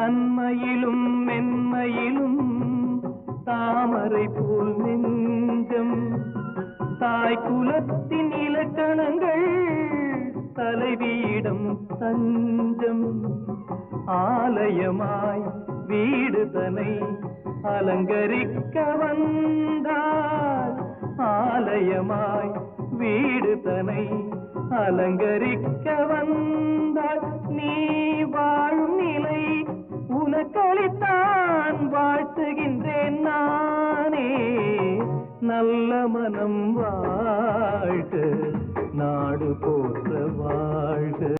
தன்மையிலும் மென்மையிலும் தாமரை போல் நெஞ்சம் தாய் குலத்தின் இலக்கணங்கள் தலைவியிடம் தஞ்சம் ஆலயமாய் வீடு தனை அலங்கரிக்க வந்தாள் ஆலயமாய் வீடு தனை அலங்கரிக்க வந்தாள் நீ வாழும் நிலை உனக்களித்தான் வாழ்த்துகின்றேன் நானே நல்ல மனம் வாழ்க நாடு போற்ற